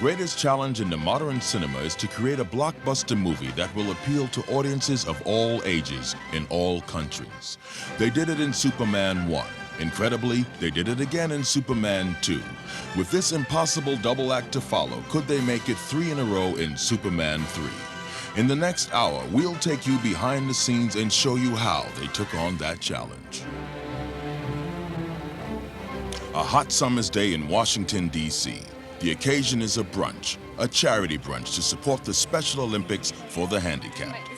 greatest challenge in the modern cinema is to create a blockbuster movie that will appeal to audiences of all ages in all countries. They did it in Superman 1. Incredibly, they did it again in Superman 2. With this impossible double act to follow, could they make it 3 in a row in Superman 3? In the next hour, we'll take you behind the scenes and show you how they took on that challenge. A hot summer's day in Washington, D.C. The occasion is a brunch, a charity brunch to support the Special Olympics for the handicapped.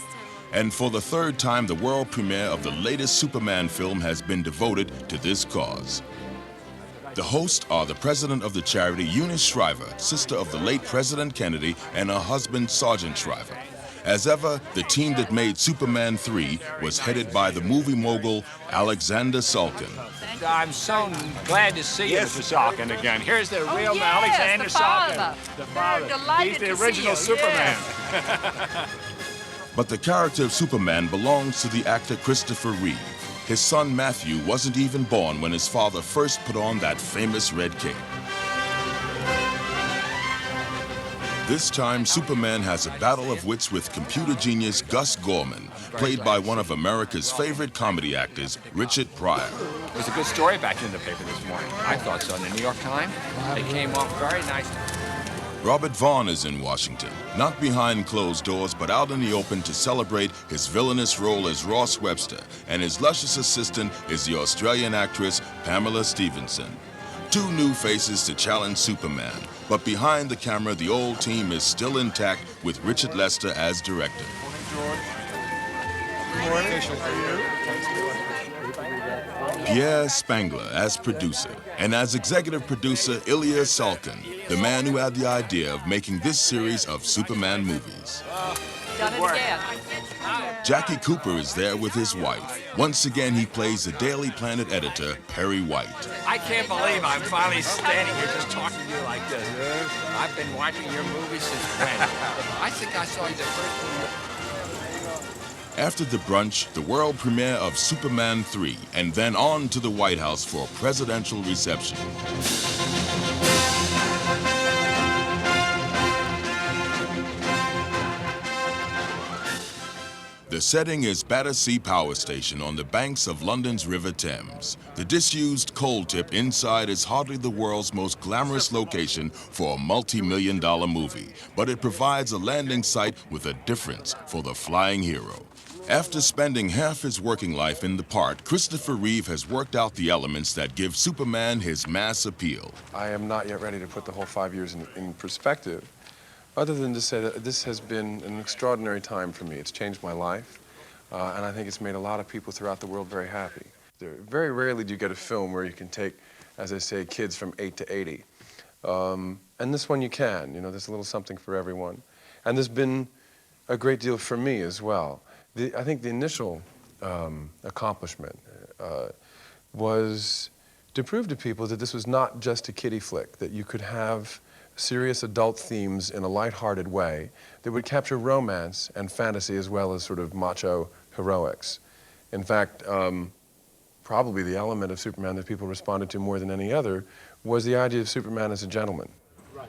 And for the third time, the world premiere of the latest Superman film has been devoted to this cause. The hosts are the president of the charity, Eunice Shriver, sister of the late President Kennedy, and her husband, Sergeant Shriver. As ever, the team that made Superman 3 was headed by the movie mogul, Alexander Salkin. I'm so glad to see you, Mr. Salkin, again. Here's the real Alexander Salkin. The father. He's the original Superman. Yes. But the character of Superman belongs to the actor Christopher Reeve. His son Matthew wasn't even born when his father first put on that famous red cape. This time, Superman has a battle of wits with computer genius Gus Gorman, played by one of America's favorite comedy actors, Richard Pryor. It was a good story back in the paper this morning. I thought so. In the New York Times, it came off very nicely. Robert Vaughn is in Washington, not behind closed doors, but out in the open to celebrate his villainous role as Ross Webster, and his luscious assistant is the Australian actress Pamela Stephenson. 2 new faces to challenge Superman, but behind the camera, the old team is still intact with Richard Lester as director. Pierre Spangler as producer, and as executive producer, Ilya Salkin, the man who had the idea of making this series of Superman movies. Done it again. Jackie Cooper is there with his wife. Once again, he plays the Daily Planet editor, Perry White. I can't believe I'm finally standing here just talking to you like this. I've been watching your movies since when? I think I saw you the first one. After the brunch, the world premiere of Superman 3, and then on to the White House for a presidential reception. The setting is Battersea Power Station on the banks of London's River Thames. The disused coal tip inside is hardly the world's most glamorous location for a multi-million-dollar movie, but it provides a landing site with a difference for the flying hero. After spending half his working life in the part, Christopher Reeve has worked out the elements that give Superman his mass appeal. I am not yet ready to put the whole 5 years in perspective, other than to say that this has been an extraordinary time for me. It's changed my life, and I think it's made a lot of people throughout the world very happy. Very rarely do you get a film where you can take, as I say, kids from 8 to 80. And this one you can. You know, there's a little something for everyone. And there's been a great deal for me as well. I think the initial accomplishment was to prove to people that this was not just a kiddie flick, that you could have serious adult themes in a lighthearted way that would capture romance and fantasy as well as sort of macho heroics. In fact, probably the element of Superman that people responded to more than any other was the idea of Superman as a gentleman. Right.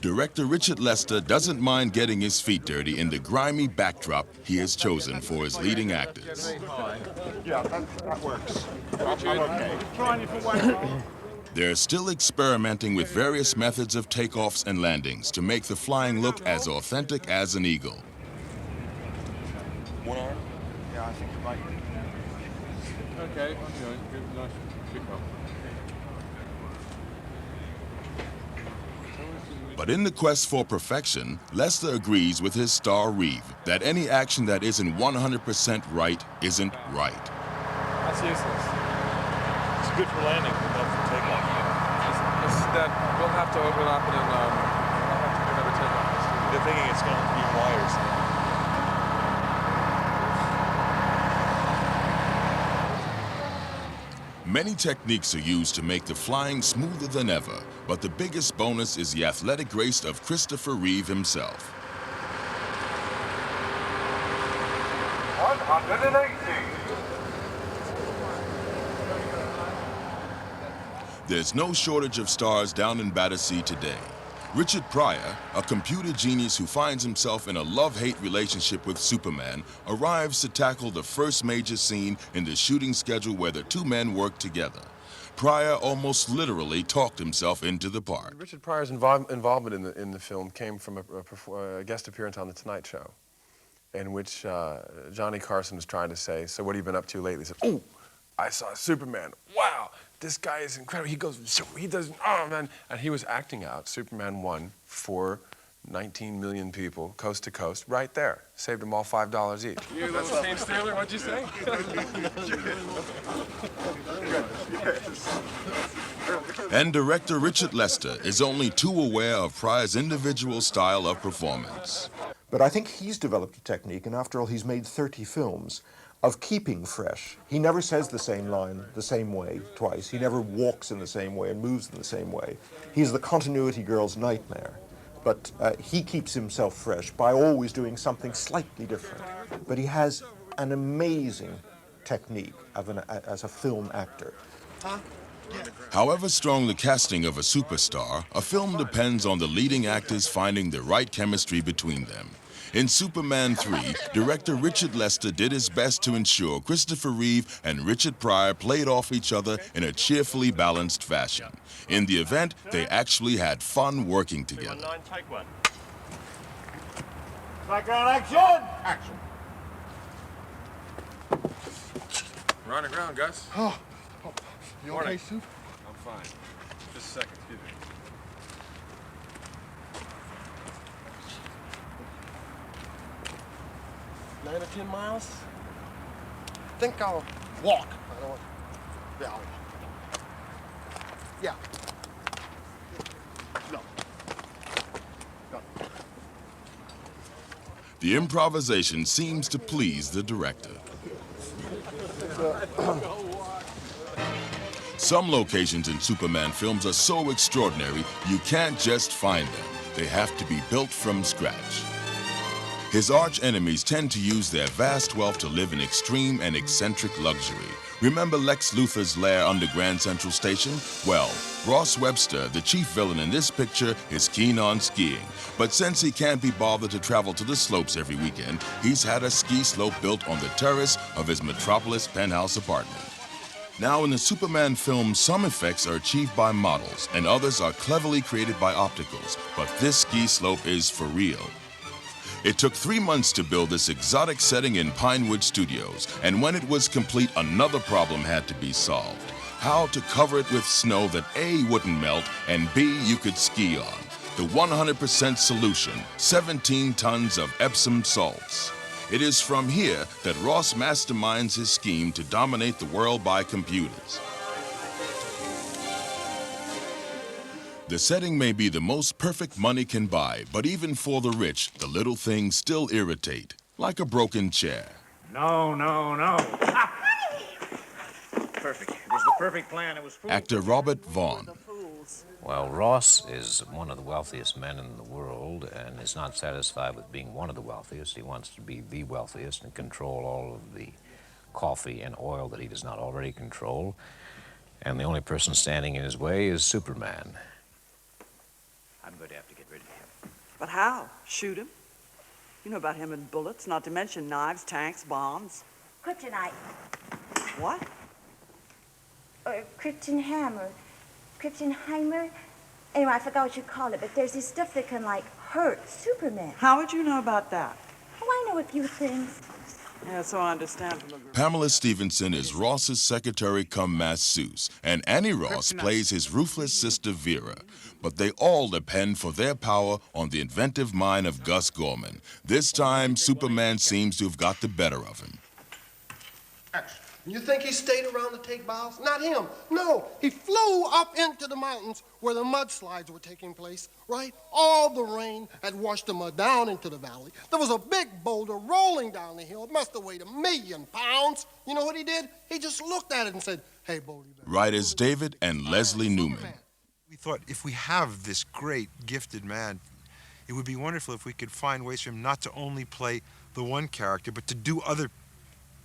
Director Richard Lester doesn't mind getting his feet dirty in the grimy backdrop he has chosen for his leading actors. Yeah, that works. Okay. They're still experimenting with various methods of takeoffs and landings to make the flying look as authentic as an eagle. One arm? Yeah, I think it might. Okay, good, nice kick off. But in the quest for perfection, Lester agrees with his star Reeve that any action that isn't 100% right isn't right. That's useless. It's good for landing, but not for takeoff. It's that we'll have to overlap it and I'll have to do another takeoff. They're thinking it's going to be wires. Many techniques are used to make the flying smoother than ever, but the biggest bonus is the athletic grace of Christopher Reeve himself. 180. There's no shortage of stars down in Battersea today. Richard Pryor, a computer genius who finds himself in a love-hate relationship with Superman, arrives to tackle the first major scene in the shooting schedule where the two men work together. Pryor almost literally talked himself into the part. Richard Pryor's involvement in the film came from a guest appearance on The Tonight Show, in which Johnny Carson was trying to say, "So what have you been up to lately?" He said, "Oh, I saw Superman. Wow, this guy is incredible. He does, oh man." And he was acting out Superman 1 for 19 million people, coast to coast, right there. Saved them all $5 each. You little Steve Steeler, what'd you say? And director Richard Lester is only too aware of Pryor's individual style of performance. But I think he's developed a technique, and after all, he's made 30 films, of keeping fresh. He never says the same line the same way twice. He never walks in the same way and moves in the same way. He's the continuity girl's nightmare. But he keeps himself fresh by always doing something slightly different. But he has an amazing technique as a film actor. However strong the casting of a superstar, a film depends on the leading actors finding the right chemistry between them. In Superman 3, director Richard Lester did his best to ensure Christopher Reeve and Richard Pryor played off each other in a cheerfully balanced fashion. In the event, they actually had fun working together. Take one. Background action! Action. We're on the ground, Gus. Oh, you okay, Morning. Soup? I'm fine. Just a second, excuse me. 9 or 10 miles? Think I'll walk. I don't want... Yeah, I'll walk. Yeah. No. No. The improvisation seems to please the director. Some locations in Superman films are so extraordinary, you can't just find them. They have to be built from scratch. His arch enemies tend to use their vast wealth to live in extreme and eccentric luxury. Remember Lex Luthor's lair under Grand Central Station? Well, Ross Webster, the chief villain in this picture, is keen on skiing. But since he can't be bothered to travel to the slopes every weekend, he's had a ski slope built on the terrace of his Metropolis penthouse apartment. Now, in the Superman film, some effects are achieved by models and others are cleverly created by opticals, but this ski slope is for real. It took 3 months to build this exotic setting in Pinewood Studios, and when it was complete, another problem had to be solved. How to cover it with snow that A, wouldn't melt, and B, you could ski on. The 100% solution, 17 tons of Epsom salts. It is from here that Ross masterminds his scheme to dominate the world by computers. The setting may be the most perfect money can buy, but even for the rich, the little things still irritate, like a broken chair. No. Perfect. It was the perfect plan. It was foolproof. Actor Robert Vaughn. Well, Ross is one of the wealthiest men in the world and is not satisfied with being one of the wealthiest. He wants to be the wealthiest and control all of the coffee and oil that he does not already control. And the only person standing in his way is Superman. I'm going to have to get rid of him. But how? Shoot him? You know about him and bullets, not to mention knives, tanks, bombs. Kryptonite. What? Or Kryptonhammer. Kryptonheimer. Anyway, I forgot what you call it, but there's this stuff that can, like, hurt Superman. How would you know about that? Oh, I know a few things. Yeah, so I understand from the... Pamela Stevenson is Ross's secretary cum masseuse, and Annie Ross plays his ruthless sister Vera. But they all depend for their power on the inventive mind of Gus Gorman. This time, Superman seems to have got the better of him. Action. You think he stayed around to take bows? Not him. No, he flew up into the mountains where the mudslides were taking place, right? All the rain had washed the mud down into the valley. There was a big boulder rolling down the hill. It must have weighed 1,000,000 pounds. You know what he did? He just looked at it and said, "Hey, boulder." Writers David and Leslie Newman. We thought if we have this great, gifted man, it would be wonderful if we could find ways for him not to only play the one character, but to do other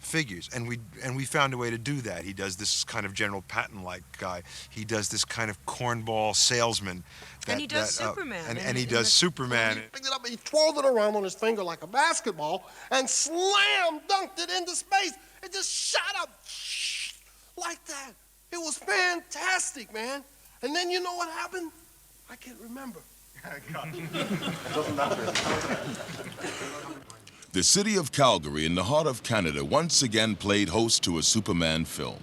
figures, and we found a way to do that. He does this kind of General Patton-like guy. He does this kind of cornball salesman. And he does Superman. And he does Superman. He picked it up and he twirled it around on his finger like a basketball and slam dunked it into space. It just shot up like that. It was fantastic, man. And then you know what happened? I can't remember. It doesn't matter. The city of Calgary in the heart of Canada once again played host to a Superman film.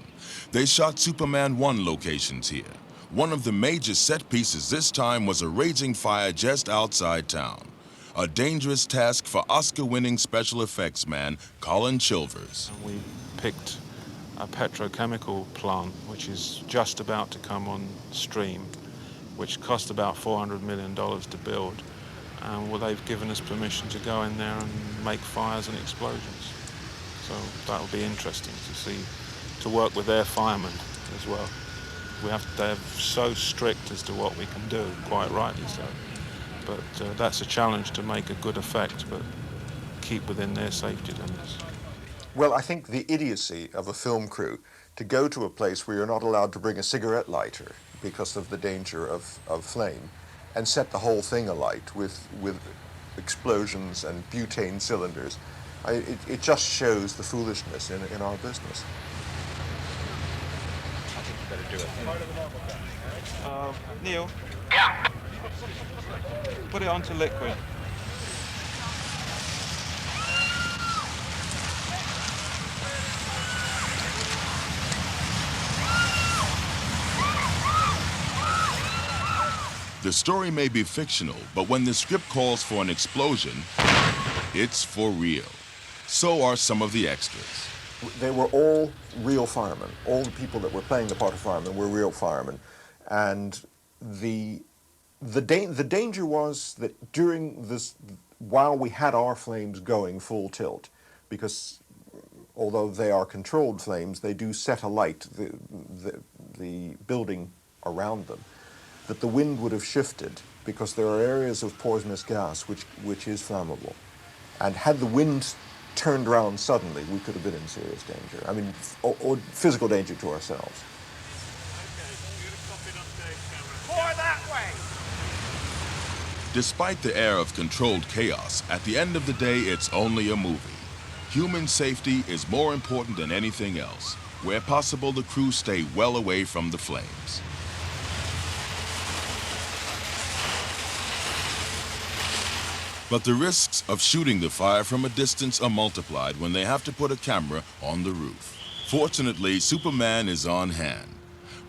They shot Superman 1 locations here. One of the major set pieces this time was a raging fire just outside town. A dangerous task for Oscar-winning special effects man Colin Chilvers. We picked a petrochemical plant which is just about to come on stream, which cost about $400 million to build. And well, they've given us permission to go in there and make fires and explosions. So that'll be interesting to see, to work with their firemen as well. They're so strict as to what we can do, quite rightly so. But that's a challenge to make a good effect, but keep within their safety limits. Well, I think the idiocy of a film crew to go to a place where you're not allowed to bring a cigarette lighter because of the danger of flame, and set the whole thing alight with explosions and butane cylinders. It just shows the foolishness in our business. I think you better do it. Neil? Yeah. Put it onto liquid. The story may be fictional, but when the script calls for an explosion, it's for real. So are some of the extras. They were all real firemen. All the people that were playing the part of firemen were real firemen. And the danger was that during this, while we had our flames going full tilt, because although they are controlled flames, they do set alight the building around them, that the wind would have shifted because there are areas of poisonous gas which is flammable. And had the wind turned around suddenly, we could have been in serious danger. I mean, or physical danger to ourselves. More that way. Despite the air of controlled chaos, at the end of the day, it's only a movie. Human safety is more important than anything else. Where possible, the crew stay well away from the flames. But the risks of shooting the fire from a distance are multiplied when they have to put a camera on the roof. Fortunately, Superman is on hand.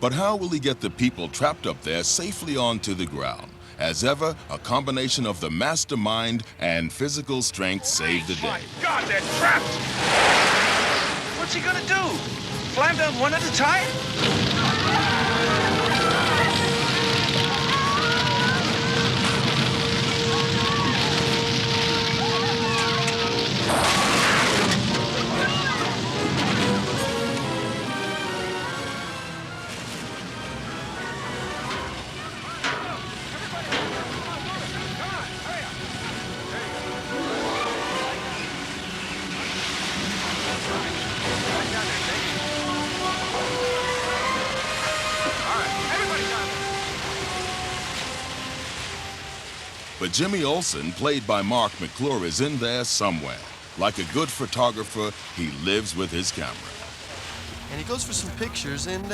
But how will he get the people trapped up there safely onto the ground? As ever, a combination of the mastermind and physical strength saved the day. My God, they're trapped! What's he gonna do? Climb down one at a time? But Jimmy Olsen, played by Mark McClure, is in there somewhere. Like a good photographer, he lives with his camera. And he goes for some pictures and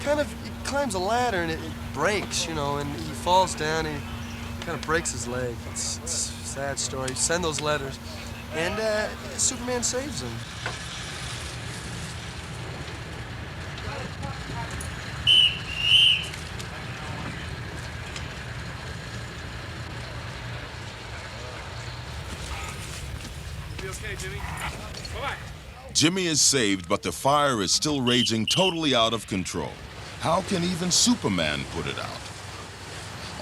kind of he climbs a ladder and it breaks, you know, and he falls down and he kind of breaks his leg. It's a sad story. Send those letters. And Superman saves him. Okay, Jimmy. Bye-bye. Jimmy is saved, but the fire is still raging totally out of control. How can even Superman put it out?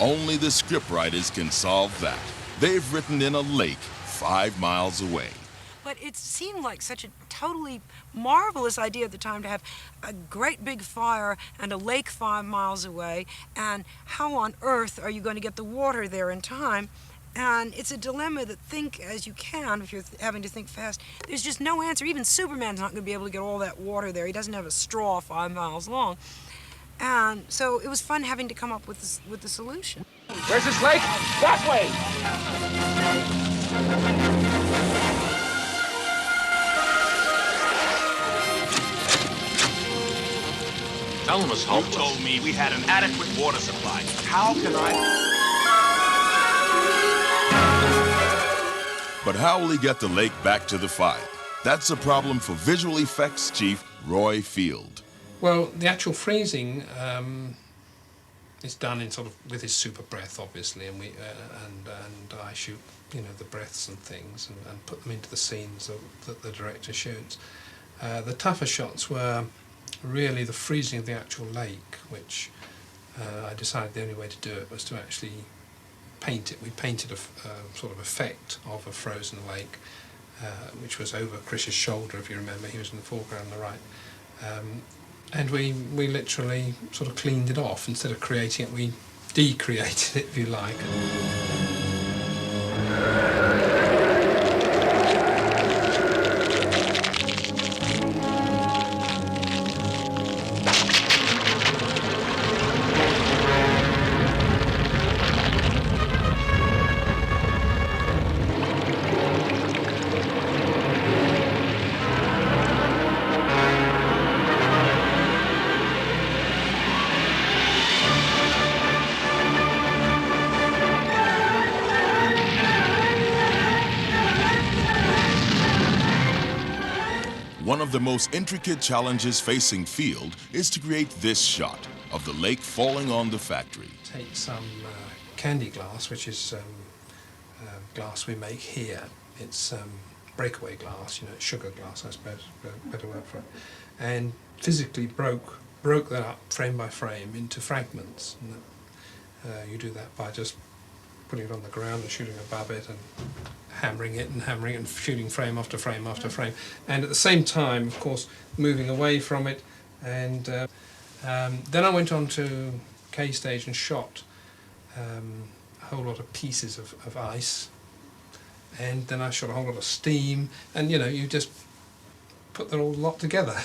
Only the scriptwriters can solve that. They've written in a lake 5 miles away. But it seemed like such a totally marvelous idea at the time to have a great big fire and a lake 5 miles away, and how on earth are you going to get the water there in time? And it's a dilemma that think as you can, if you're having to think fast. There's just no answer. Even Superman's not going to be able to get all that water there. He doesn't have a straw 5 miles long. And so it was fun having to come up with the solution. Where's this lake? That way! Ellen was hopeless. You told me we had an adequate water supply. How can I... But how will he get the lake back to the fire? That's a problem for visual effects chief Roy Field. Well, the actual freezing is done in sort of with his super breath, obviously, and we and I shoot, you know, the breaths and things and put them into the scenes that the director shoots. The tougher shots were really the freezing of the actual lake, which I decided the only way to do it was to actually paint it. We painted a sort of effect of a frozen lake, which was over Chris's shoulder, if you remember. He was in the foreground on the right. And we literally sort of cleaned it off. Instead of creating it, we decreated it, if you like. One of the most intricate challenges facing Field is to create this shot of the lake falling on the factory. Take some candy glass, which is glass we make here. It's breakaway glass, you know, sugar glass, I suppose, a better word for it. And physically broke that up frame by frame into fragments. And you do that by just putting it on the ground and shooting above it and hammering it and shooting frame after frame after frame. And at the same time, of course, moving away from it. And then I went on to K-Stage and shot a whole lot of pieces of ice. And then I shot a whole lot of steam. And, you know, you just put that all lot together.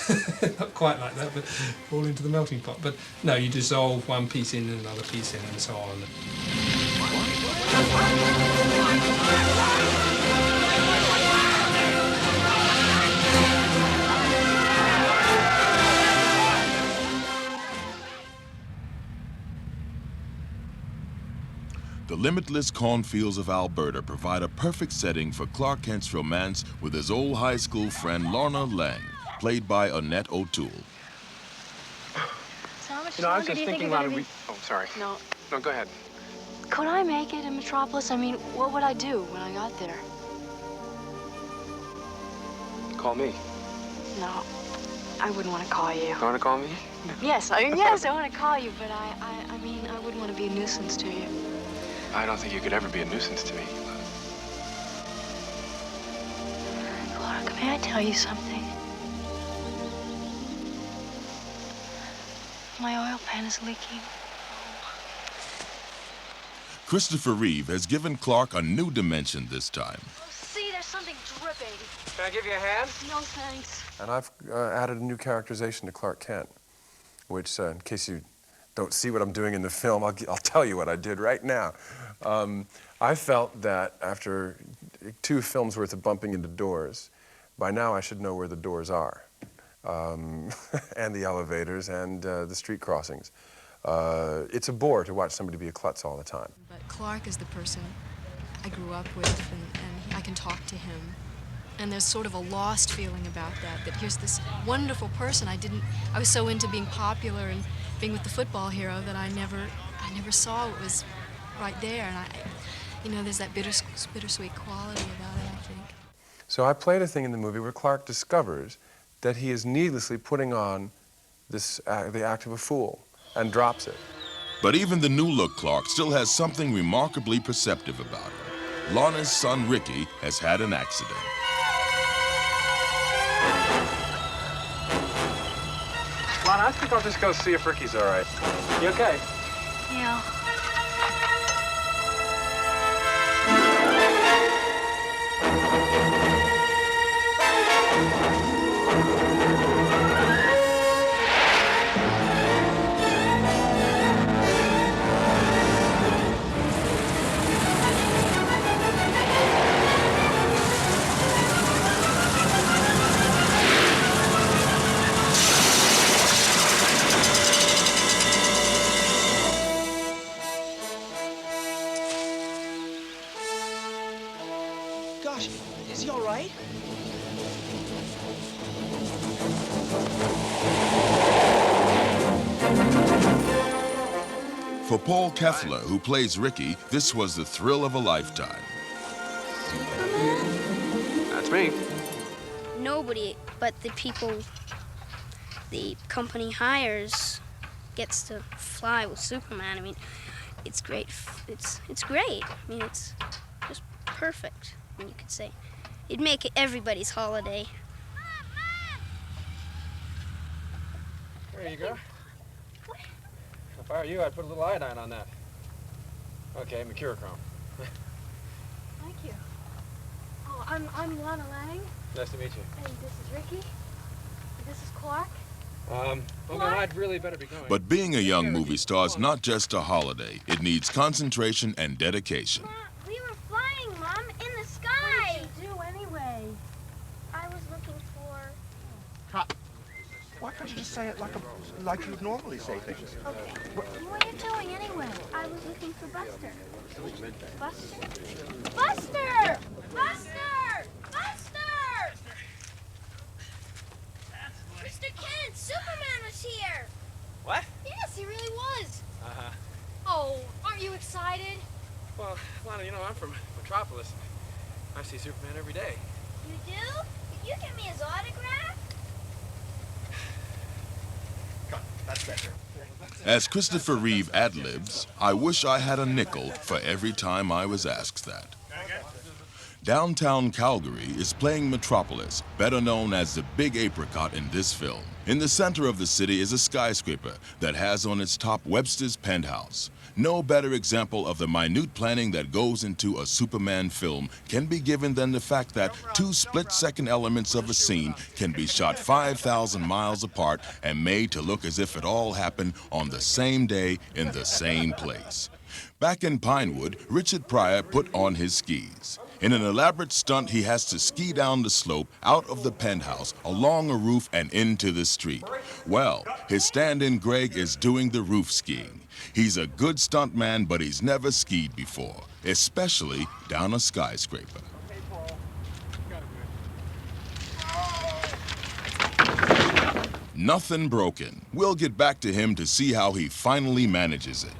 Not quite like that, but all into the melting pot. But no, you dissolve one piece in and another piece in and so on. The limitless cornfields of Alberta provide a perfect setting for Clark Kent's romance with his old high school friend Lorna Lang, played by Annette O'Toole. So how much You know, I was longer just do you think thinking you're about gonna it. be... Oh, sorry. No. No, go ahead. Could I make it in Metropolis? I mean, what would I do when I got there? Call me. No, I wouldn't want to call you. You want to call me? Yes, I want to call you, but I mean, I wouldn't want to be a nuisance to you. I don't think you could ever be a nuisance to me. Clark, may I tell you something? My oil pan is leaking. Christopher Reeve has given Clark a new dimension this time. Oh, see, there's something dripping. Can I give you a hand? No, thanks. And I've added a new characterization to Clark Kent, which, in case you don't see what I'm doing in the film, I'll tell you what I did right now. I felt that after 2 films worth of bumping into doors, by now I should know where the doors are, and the elevators and the street crossings. It's a bore to watch somebody be a klutz all the time. But Clark is the person I grew up with, and I can talk to him. And there's sort of a lost feeling about that here's this wonderful person. I was so into being popular and being with the football hero that I never saw it was right there. And you know, there's that bittersweet quality about it, I think. So I played a thing in the movie where Clark discovers that he is needlessly putting on the act of a fool and drops it. But even the new look Clark still has something remarkably perceptive about him. Lorna's son Ricky has had an accident. Lon, I think I'll just go see if Ricky's all right. You okay? Yeah. gosh, is he all right? For Paul Keffler, who plays Ricky, this was the thrill of a lifetime. That's me. Nobody but the people the company hires gets to fly with Superman. I mean, it's great. It's great. I mean, it's just perfect. I mean, you could say it'd make it everybody's holiday. There you go. If I were you, I'd put a little iodine on that. Okay, mercurochrome. Thank you. Oh, I'm Lana Lang. Nice to meet you. And this is Ricky. And this is Clark. Well, no, I'd really better be going. But being a young movie star is not just a holiday. It needs concentration and dedication. Mom, we were flying, Mom, in the sky. What did you do anyway? I was looking for... Cut. Why can't you just say it like you'd normally say things? Okay. What are you doing anyway? I was looking for Buster. Buster? Buster! Buster! Buster! Mr. Kent, Superman was here! What? Yes, he really was. Uh-huh. Oh, aren't you excited? Well, Lana, you know, I'm from Metropolis. I see Superman every day. You do? Could you give me his autograph? That's better. As Christopher Reeve ad-libs, I wish I had a nickel for every time I was asked that. Downtown Calgary is playing Metropolis, better known as the Big Apricot in this film. In the center of the city is a skyscraper that has on its top Webster's penthouse. No better example of the minute planning that goes into a Superman film can be given than the fact that two split-second elements of a scene can be shot 5,000 miles apart and made to look as if it all happened on the same day in the same place. Back in Pinewood, Richard Pryor put on his skis. In an elaborate stunt, he has to ski down the slope, out of the penthouse, along a roof, and into the street. Well, his stand-in Greg is doing the roof skiing. He's a good stuntman, but he's never skied before, especially down a skyscraper. Nothing broken. We'll get back to him to see how he finally manages it.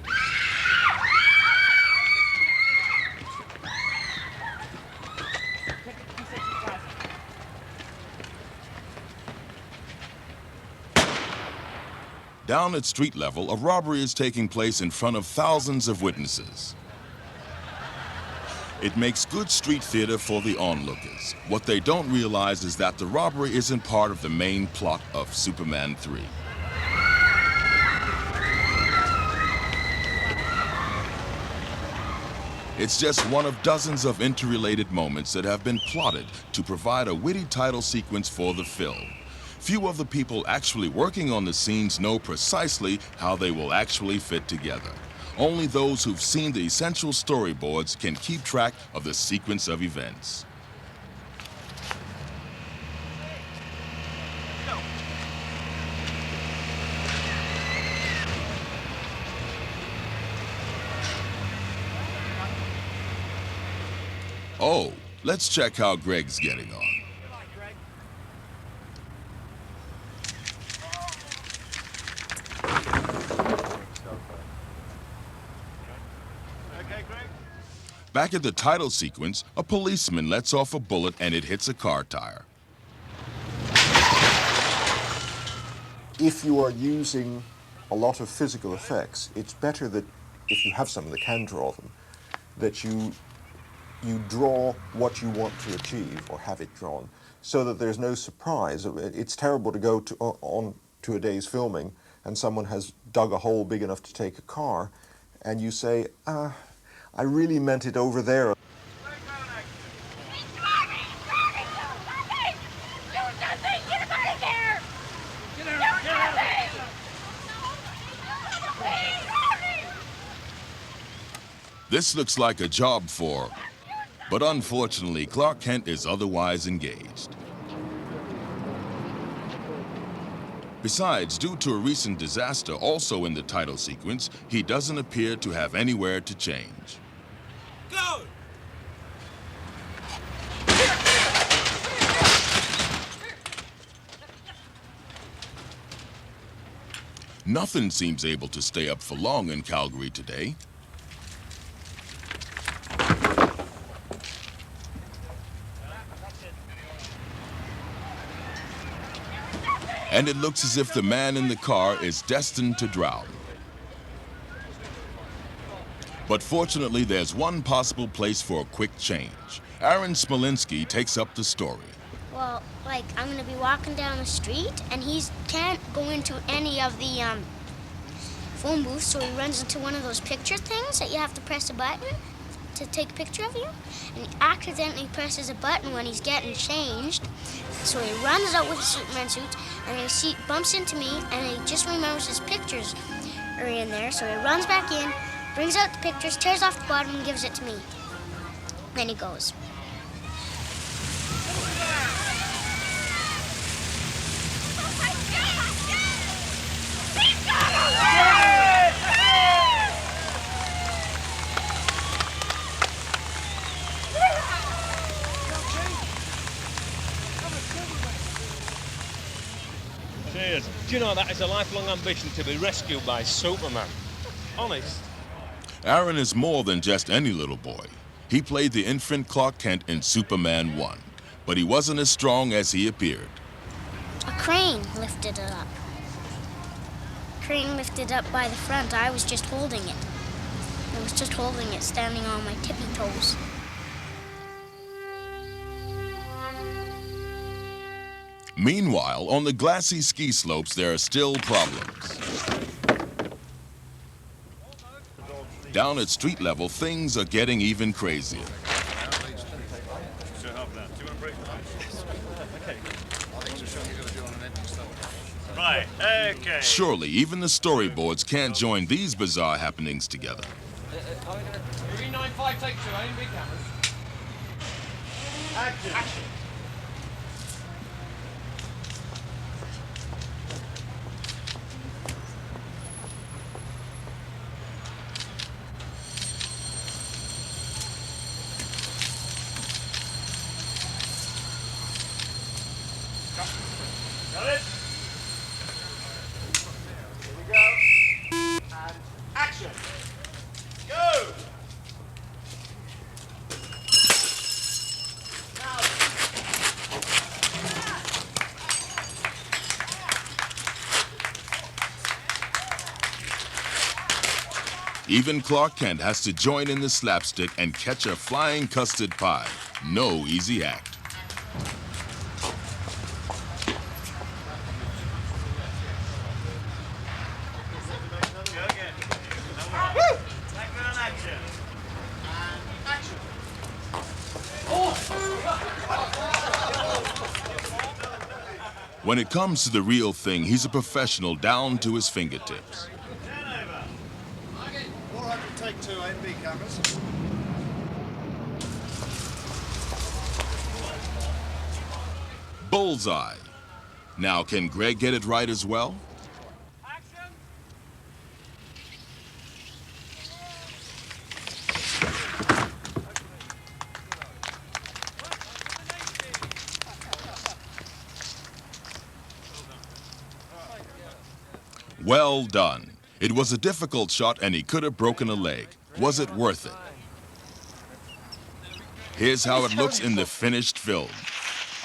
Down at street level, a robbery is taking place in front of thousands of witnesses. It makes good street theater for the onlookers. What they don't realize is that the robbery isn't part of the main plot of Superman 3. It's just one of dozens of interrelated moments that have been plotted to provide a witty title sequence for the film. Few of the people actually working on the scenes know precisely how they will actually fit together. Only those who've seen the essential storyboards can keep track of the sequence of events. Oh, let's check how Greg's getting on. Back at the title sequence, a policeman lets off a bullet and it hits a car tire. If you are using a lot of physical effects, it's better that, if you have someone that can draw them, that you draw what you want to achieve, or have it drawn, so that there's no surprise. It's terrible to go on to a day's filming and someone has dug a hole big enough to take a car, and you say, I really meant it over there. This looks like a job for, but unfortunately, Clark Kent is otherwise engaged. Besides, due to a recent disaster also in the title sequence, he doesn't appear to have anywhere to change. Go! Nothing seems able to stay up for long in Calgary today. And it looks as if the man in the car is destined to drown. But fortunately, there's one possible place for a quick change. Aaron Smolinski takes up the story. Well, like, I'm gonna be walking down the street, and he can't go into any of the phone booths, so he runs into one of those picture things that you have to press a button to take a picture of you. And he accidentally presses a button when he's getting changed, so he runs out with the Superman suit, and he bumps into me, and he just remembers his pictures are in there, so he runs back in, brings out the pictures, tears off the bottom, and gives it to me. Then he goes. Cheers. Do you know that is a lifelong ambition to be rescued by Superman? Honest. Aaron is more than just any little boy. He played the infant Clark Kent in Superman 1, but he wasn't as strong as he appeared. A crane lifted it up. Crane lifted up by the front. I was just holding it. I was just holding it, standing on my tippy toes. Meanwhile, on the glassy ski slopes, there are still problems. Down at street level, things are getting even crazier. Right, okay. Surely, even the storyboards can't join these bizarre happenings together. 395, take 2, aim, big cameras. Action. Action. Got it? Here we go. And action. Go! Even Clark Kent has to join in the slapstick and catch a flying custard pie. No easy act. When it comes to the real thing, he's a professional down to his fingertips. 400, take 2, A and B cameras. Bullseye. Now, can Greg get it right as well? Well done. It was a difficult shot and he could have broken a leg. Was it worth it? Here's how it looks in the finished film.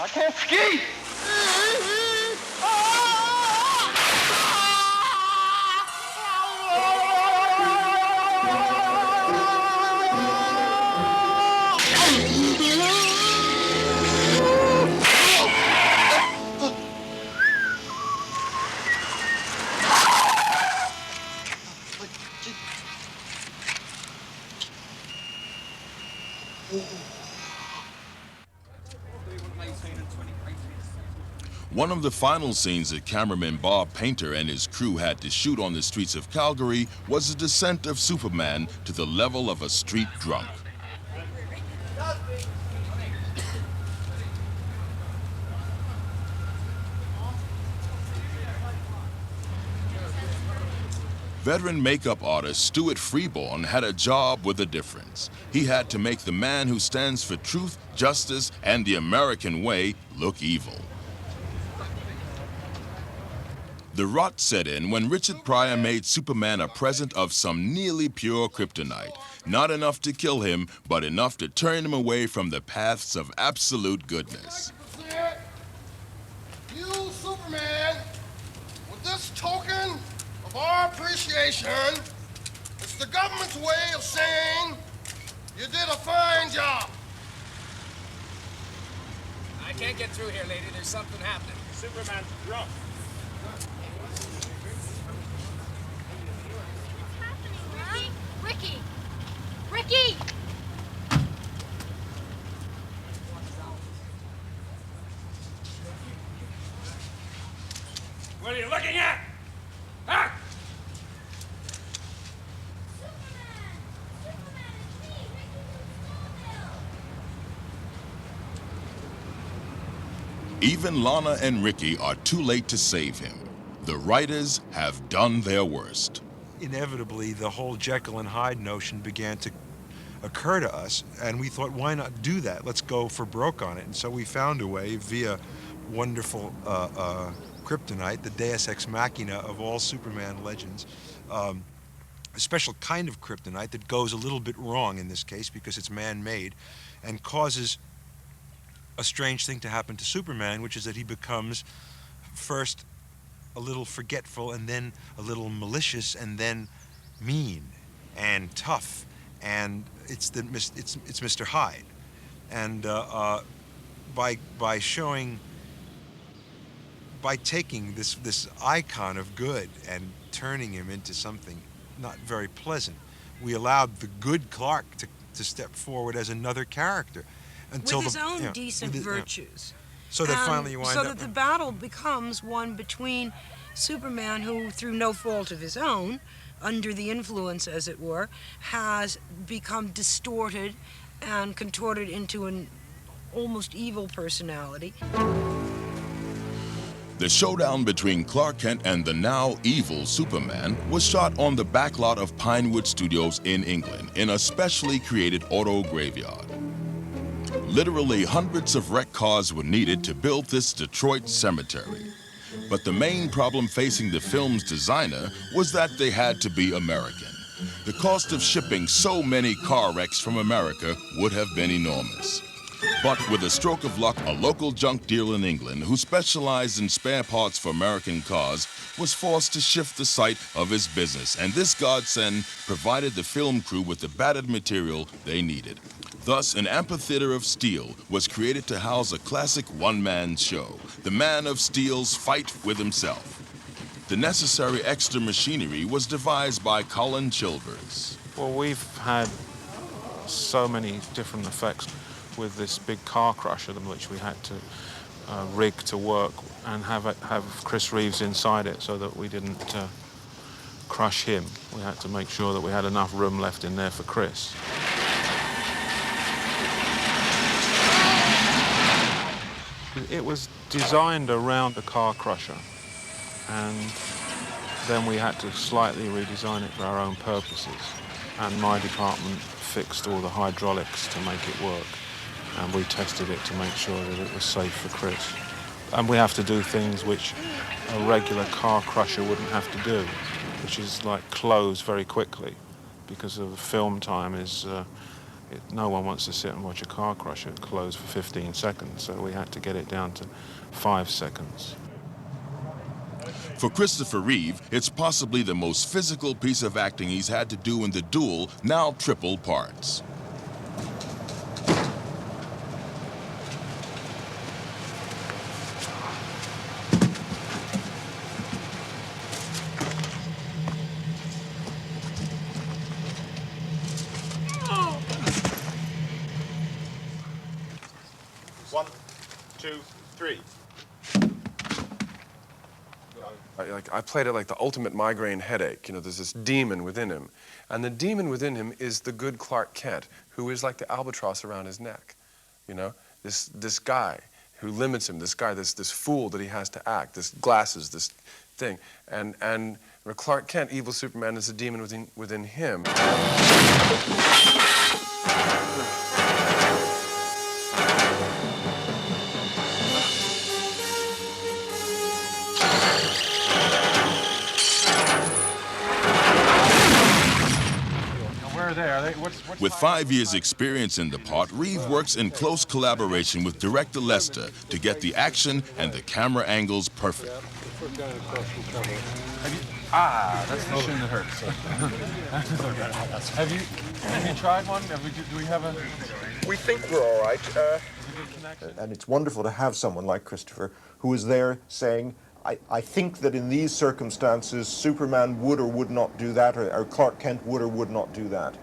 I can't ski! One of the final scenes that cameraman Bob Painter and his crew had to shoot on the streets of Calgary was the descent of Superman to the level of a street drunk. Veteran makeup artist Stuart Freeborn had a job with a difference. He had to make the man who stands for truth, justice, and the American way look evil. The rot set in when Richard Pryor made Superman a present of some nearly pure kryptonite. Not enough to kill him, but enough to turn him away from the paths of absolute goodness. You, Superman, with this token of our appreciation, it's the government's way of saying you did a fine job. I can't get through here, lady. There's something happening. Superman's drunk. Ricky! Ricky! What are you looking at? Huh? Even Lana and Ricky are too late to save him. The writers have done their worst. Inevitably, the whole Jekyll and Hyde notion began to occur to us, and we thought, why not do that? Let's go for broke on it. And so we found a way via wonderful kryptonite, the deus ex machina of all Superman legends, a special kind of kryptonite that goes a little bit wrong in this case because it's man-made and causes a strange thing to happen to Superman, which is that he becomes first a little forgetful and then a little malicious and then mean and tough, and it's Mr. Hyde. And by taking this icon of good and turning him into something not very pleasant, we allowed the good Clark to step forward as another character until with his own decent virtues. So that finally you wind so up. that the battle becomes one between Superman, who through no fault of his own, under the influence as it were, has become distorted and contorted into an almost evil personality. The showdown between Clark Kent and the now evil Superman was shot on the backlot of Pinewood Studios in England in a specially created auto graveyard. Literally hundreds of wrecked cars were needed to build this Detroit cemetery. But the main problem facing the film's designer was that they had to be American. The cost of shipping so many car wrecks from America would have been enormous. But with a stroke of luck, a local junk dealer in England who specialized in spare parts for American cars was forced to shift the site of his business, and this godsend provided the film crew with the battered material they needed. Thus, an amphitheater of steel was created to house a classic one-man show, the Man of Steel's fight with himself. The necessary extra machinery was devised by Colin Chilvers. Well, we've had so many different effects with this big car crusher, which we had to rig to work and have Chris Reeves inside it so that we didn't crush him. We had to make sure that we had enough room left in there for Chris. It was designed around the car crusher, and then we had to slightly redesign it for our own purposes. And my department fixed all the hydraulics to make it work, and we tested it to make sure that it was safe for Chris. And we have to do things which a regular car crusher wouldn't have to do, which is like close very quickly, because of the film time is no one wants to sit and watch a car crusher close for 15 seconds, so we had to get it down to 5 seconds. For Christopher Reeve, it's possibly the most physical piece of acting he's had to do in the dual, now triple parts. One, two, three. I played it like the ultimate migraine headache. You know, there's this demon within him. And the demon within him is the good Clark Kent, who is like the albatross around his neck. You know, this guy who limits him, this guy, this fool that he has to act, this glasses, this thing. And Clark Kent, evil Superman, is the demon within him. With 5 years' experience in the part, Reeve works in close collaboration with director Lester to get the action and the camera angles perfect. That's the shin that hurts. Have you tried one? Do we have a... We think we're all right. And it's wonderful to have someone like Christopher who is there saying, I think that in these circumstances, Superman would or would not do that, or Clark Kent would or would not do that.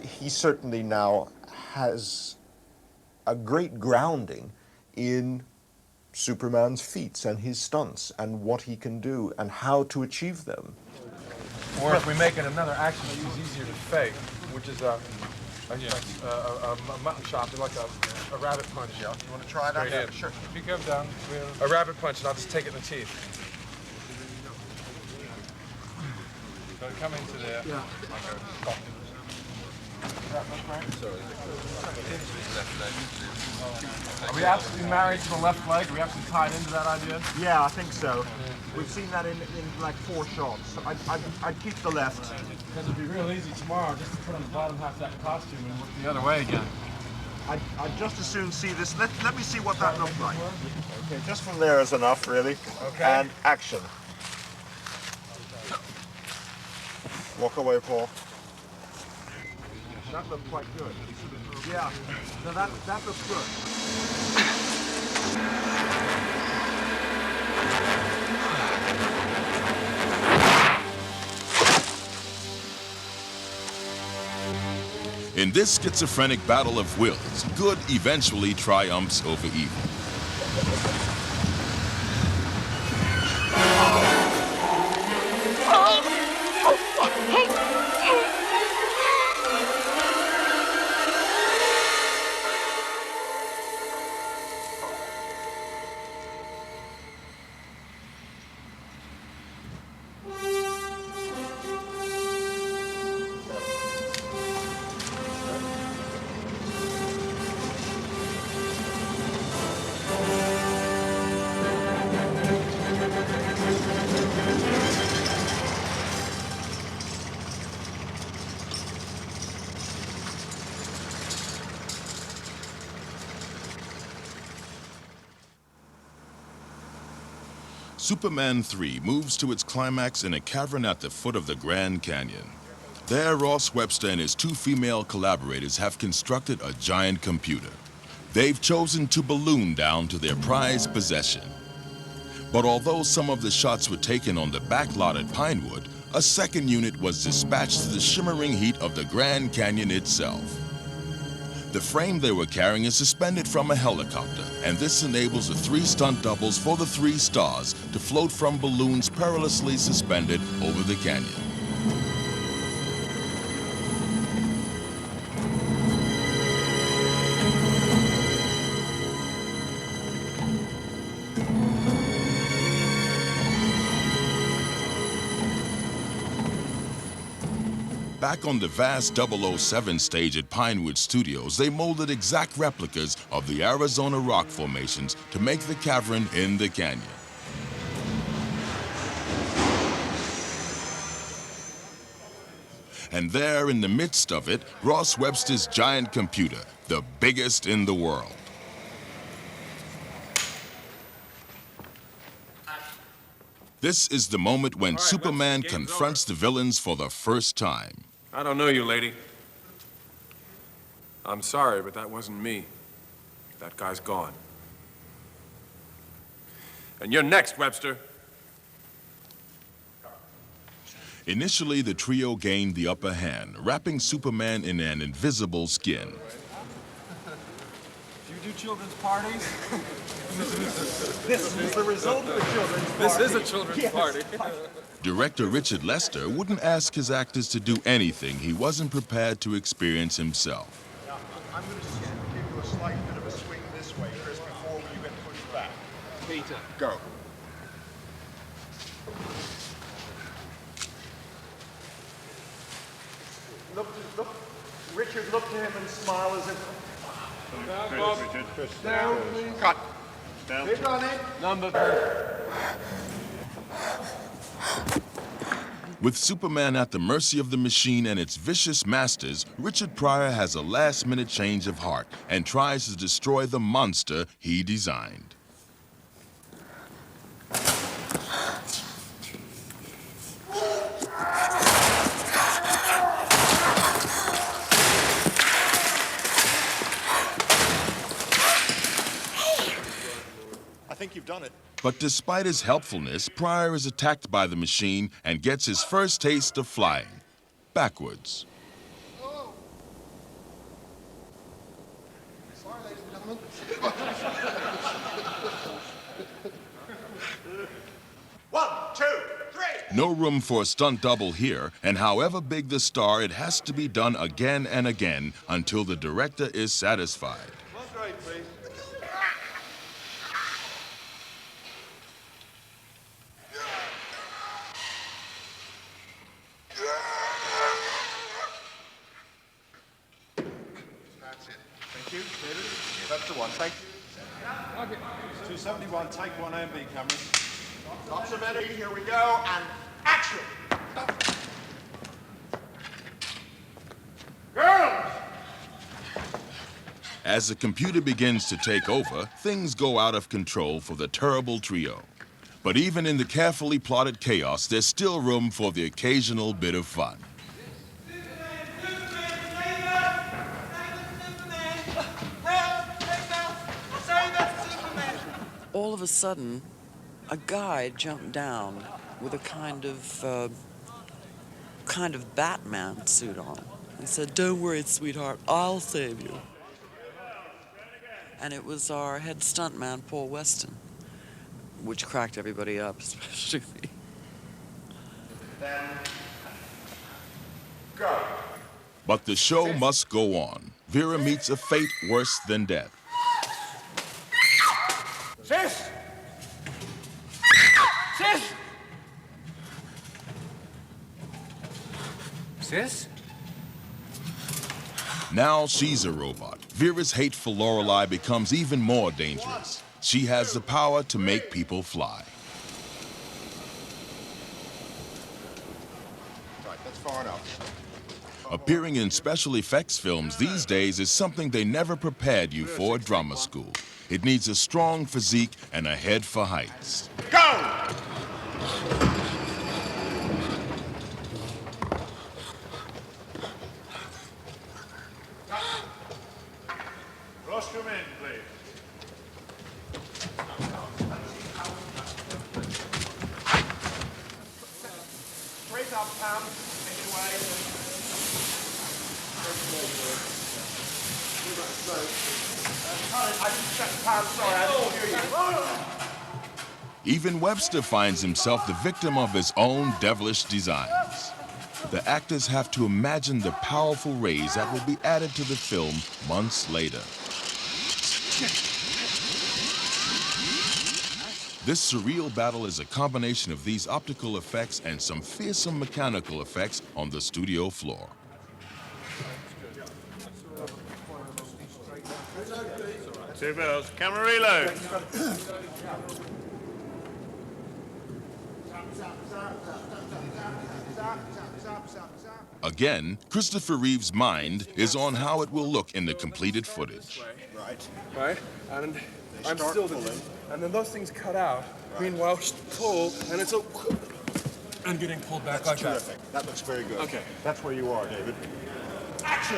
He certainly now has a great grounding in Superman's feats and his stunts and what he can do and how to achieve them. Or if we make it another action that is easier to fake, which is a mutton chop, like a rabbit punch. Yeah. You want to try that? Yeah, sure. If you come down, a rabbit punch, and I'll just take it in the teeth. So come into there. Yeah. Are we absolutely married to the left leg? Are we absolutely tied into that idea? Yeah, I think so. We've seen that in like 4 shots. I'd keep the left. Because it'd be real easy tomorrow just to put on the bottom half of that costume and look the other way again. I'd just as soon see this. Let me see what that looked like. Okay, just from there is enough, really. Okay. And action. Walk away, Paul. That looked quite good. Yeah, no, that looks good. In this schizophrenic battle of wills, good eventually triumphs over evil. Superman III moves to its climax in a cavern at the foot of the Grand Canyon. There, Ross Webster and his 2 female collaborators have constructed a giant computer. They've chosen to balloon down to their prized possession. But although some of the shots were taken on the back lot at Pinewood, a second unit was dispatched to the shimmering heat of the Grand Canyon itself. The frame they were carrying is suspended from a helicopter, and this enables the 3 stunt doubles for the 3 stars to float from balloons perilously suspended over the canyon. Back on the vast 007 stage at Pinewood Studios, they molded exact replicas of the Arizona rock formations to make the cavern in the canyon. And there, in the midst of it, Ross Webster's giant computer, the biggest in the world. This is the moment when Superman confronts the villains for the first time. I don't know you, lady. I'm sorry, but that wasn't me. That guy's gone. And you're next, Webster. Initially, the trio gained the upper hand, wrapping Superman in an invisible skin. Do you do children's parties? This is the result of a children's party. This is a children's party. Director Richard Lester wouldn't ask his actors to do anything he wasn't prepared to experience himself. Now, I'm going to give you a slight bit of a swing this way, Chris, before you get pushed back. Peter. Go. Look, Richard, look to him and smile as if... Down, Bob. Richard. Down, please. Cut. Down. Keep running. Number. With Superman at the mercy of the machine and its vicious masters, Richard Pryor has a last-minute change of heart and tries to destroy the monster he designed. I think you've done it. But despite his helpfulness, Pryor is attacked by the machine and gets his first taste of flying, backwards. Sorry, ladies and gentlemen. One, two, three. No room for a stunt double here, and however big the star, it has to be done again and again until the director is satisfied. One straight, please. That's it. Thank you, David. That's the one. Thank you. Okay. 271, take one and B, Cameron. Lots of energy. Here we go, and action! Girls! As the computer begins to take over, things go out of control for the terrible trio. But even in the carefully plotted chaos, there's still room for the occasional bit of fun. All of a sudden, a guy jumped down with a kind of Batman suit on. He said, "Don't worry, sweetheart, I'll save you." And it was our head stuntman, Paul Weston, which cracked everybody up, especially me. Then go. But the show must go on. Vera meets a fate worse than death. Sis! Sis! Sis? Now she's a robot. Vera's hate for Lorelei becomes even more dangerous. She has the power to make people fly. Right, that's far enough. Appearing in special effects films these days is something they never prepared you for at drama school. It needs a strong physique and a head for heights. Go! Rostrum in, please. Straight up, Pam. Take it away. I didn't check Pam, sorry, I didn't hear you. Even Webster finds himself the victim of his own devilish designs. The actors have to imagine the powerful rays that will be added to the film months later. This surreal battle is a combination of these optical effects and some fearsome mechanical effects on the studio floor. Two bells. Camera reload. Again, Christopher Reeve's mind is on how it will look in the completed footage. Right. Right? And I'm still and then those things cut out. Right. Meanwhile, pull, and it's a... I'm getting pulled back like that. Terrific. That looks very good. Okay. That's where you are, David. Action!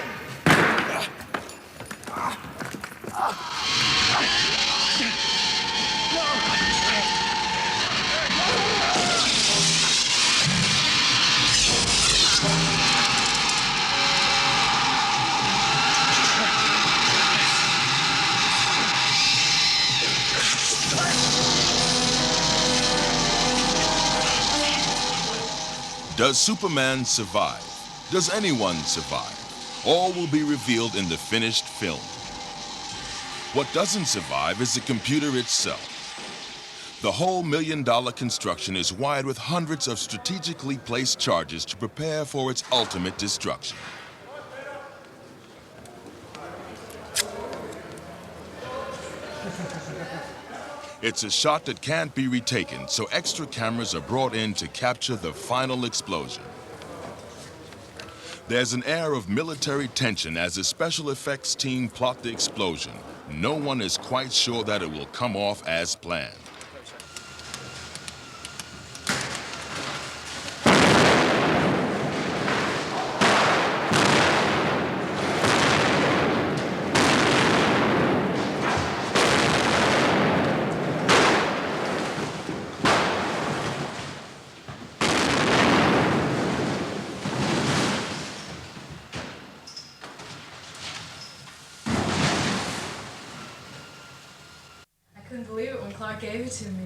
Does Superman survive? Does anyone survive? All will be revealed in the finished film. What doesn't survive is the computer itself. The whole $1 million construction is wired with hundreds of strategically placed charges to prepare for its ultimate destruction. It's a shot that can't be retaken, so extra cameras are brought in to capture the final explosion. There's an air of military tension as the special effects team plot the explosion. No one is quite sure that it will come off as planned. I couldn't believe it when Clark gave it to me.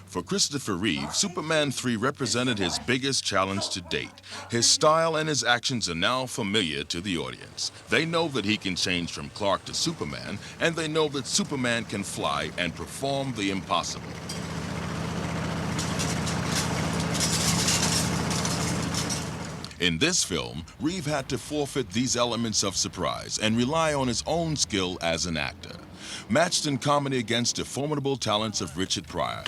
For Christopher Reeve, Superman III represented his biggest challenge to date. His style and his actions are now familiar to the audience. They know that he can change from Clark to Superman, and they know that Superman can fly and perform the impossible. In this film, Reeve had to forfeit these elements of surprise and rely on his own skill as an actor, matched in comedy against the formidable talents of Richard Pryor,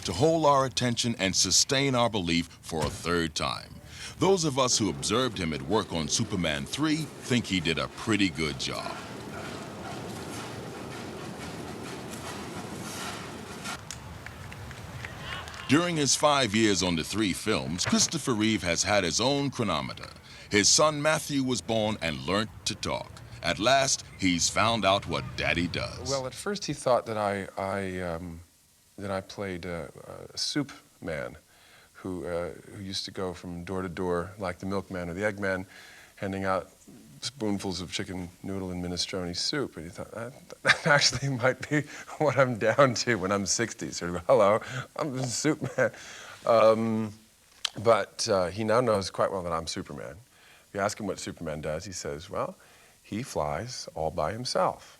to hold our attention and sustain our belief for a third time. Those of us who observed him at work on Superman 3 think he did a pretty good job. During his 5 years on the 3 films, Christopher Reeve has had his own chronometer. His son Matthew was born and learnt to talk. At last, he's found out what Daddy does. Well, at first he thought that I played a soup man who used to go from door to door like the milkman or the eggman, handing out spoonfuls of chicken noodle and minestrone soup. And he thought, that actually might be what I'm down to when I'm 60. Sort of, hello, I'm the soup man. But he now knows quite well that I'm Superman. If you ask him what Superman does, he says, well, he flies all by himself.